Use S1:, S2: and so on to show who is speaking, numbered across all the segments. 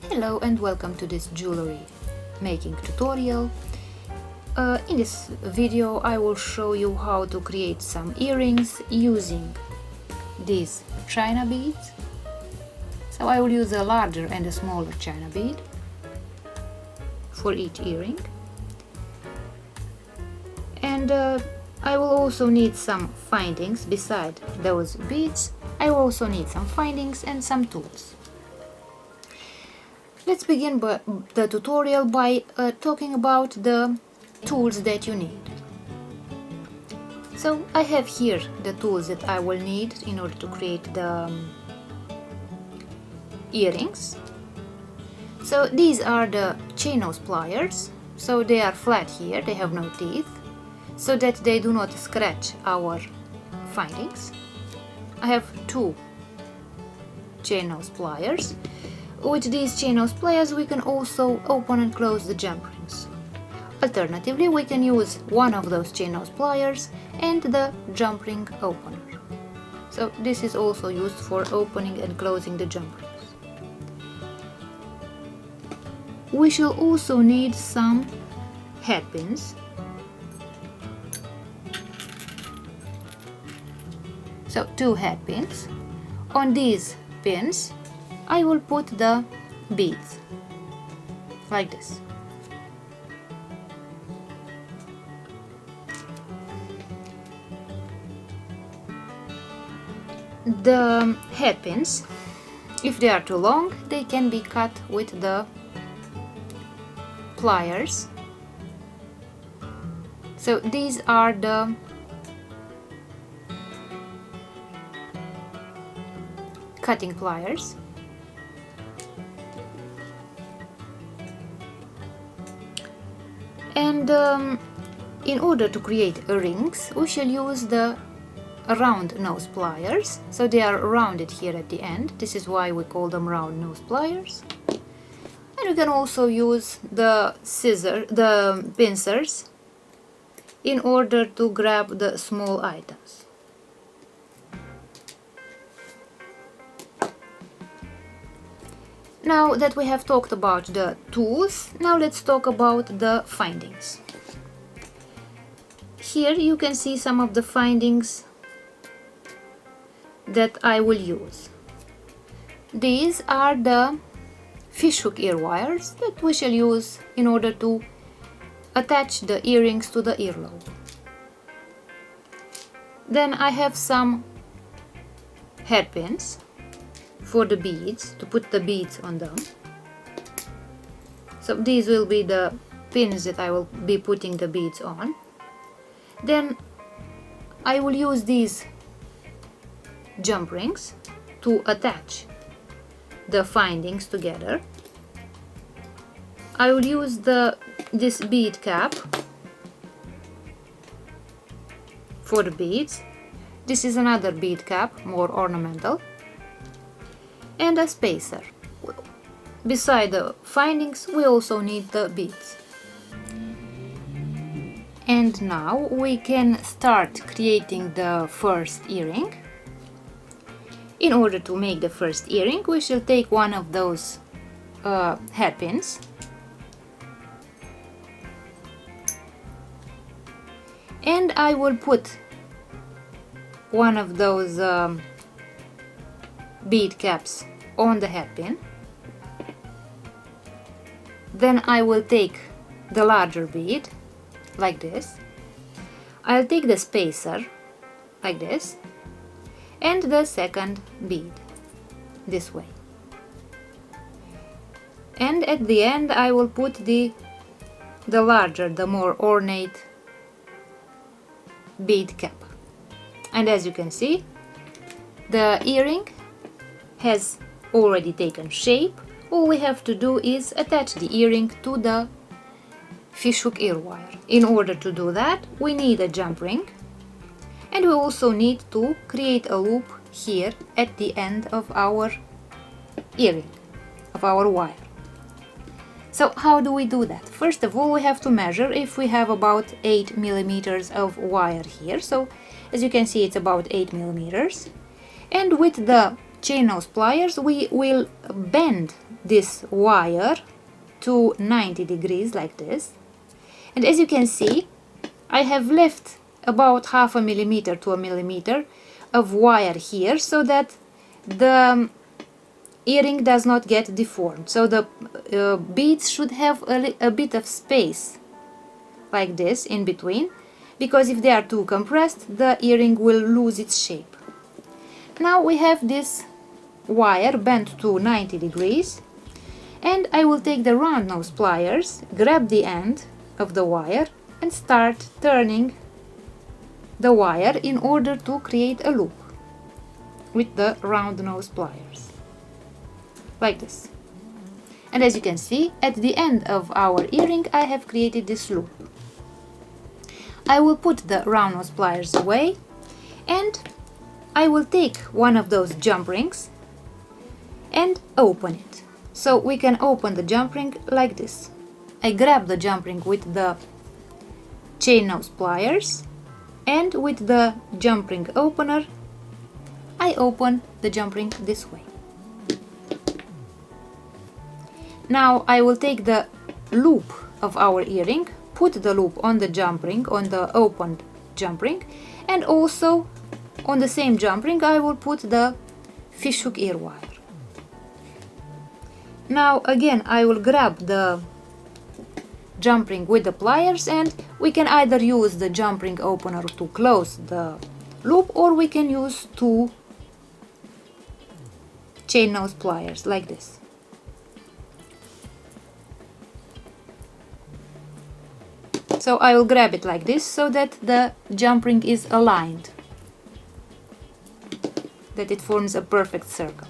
S1: Hello and welcome to this jewelry making tutorial. In this video I will show you how to create some earrings using these china beads. So I will use a larger and a smaller china bead for each earring. And I will also need some findings beside those beads. I will also need some findings and some tools. Let's begin the tutorial by talking about the tools that you need. So I have here the tools that I will need in order to create the earrings. So these are the chain nose pliers. So they are flat here, they have no teeth, so that they do not scratch our findings. I have two chain nose pliers. With these chain nose pliers we can also open and close the jump rings. Alternatively, we can use one of those chain nose pliers and the jump ring opener. So this is also used for opening and closing the jump rings. We shall also need some head pins. So two head pins. On these pins I will put the beads, like this. The head pins, if they are too long, they can be cut with the pliers. So these are the cutting pliers. And in order to create rings, we shall use the round nose pliers. So they are rounded here at the end. This is why we call them round nose pliers. And we can also use the pincers in order to grab the small items. Now that we have talked about the tools, now let's talk about the findings. Here you can see some of the findings that I will use. These are the fishhook ear wires that we shall use in order to attach the earrings to the earlobe. Then I have some hairpins for the beads, to put the beads on them. So these will be the pins that I will be putting the beads on. Then I will use these jump rings to attach the findings together. I will use this bead cap for the beads. This is another bead cap, more ornamental. And a spacer. Beside the findings we also need the beads. And now we can start creating the first earring. In order to make the first earring, we shall take one of those hairpins and I will put one of those bead caps on the hairpin. Then I will take the larger bead, like this. I'll take the spacer, like this, and the second bead, this way. And at the end I will put the larger, the more ornate bead cap. And as you can see, the earring has already taken shape. All we have to do is attach the earring to the fishhook ear wire. In order to do that, we need a jump ring, and we also need to create a loop here at the end of our earring, of our wire. So how do we do that? First of all, we have to measure if we have about 8 millimeters of wire here. So as you can see, it's about 8 millimeters. And with the chain nose pliers we will bend this wire to 90 degrees like this, and as you can see, I have left about half a millimeter to a millimeter of wire here so that the earring does not get deformed. So the beads should have a bit of space like this in between, because if they are too compressed, the earring will lose its shape. Now we have this wire bent to 90 degrees, and I will take the round nose pliers, grab the end of the wire and start turning the wire in order to create a loop with the round nose pliers, like this. And as you can see, at the end of our earring I have created this loop. I will put the round nose pliers away, and I will take one of those jump rings and open it. So we can open the jump ring like this. I grab the jump ring with the chain nose pliers, and with the jump ring opener I open the jump ring this way. Now I will take the loop of our earring, put the loop on the jump ring, on the opened jump ring, and also on the same jump ring I will put the fishhook ear wire. Now again I will grab the jump ring with the pliers, and we can either use the jump ring opener to close the loop, or we can use two chain nose pliers like this. So I will grab it like this so that the jump ring is aligned, that it forms a perfect circle.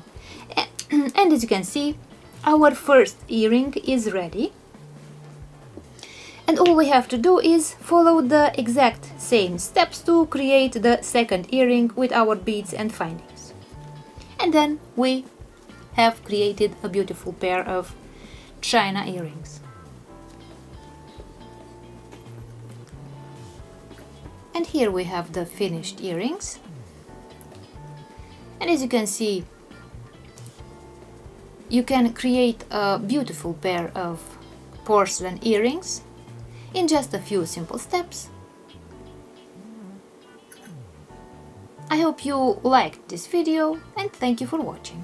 S1: And as you can see, our first earring is ready. And all we have to do is follow the exact same steps to create the second earring with our beads and findings. And then we have created a beautiful pair of China earrings. And here we have the finished earrings. And as you can see, you can create a beautiful pair of porcelain earrings in just a few simple steps. I hope you liked this video, and thank you for watching.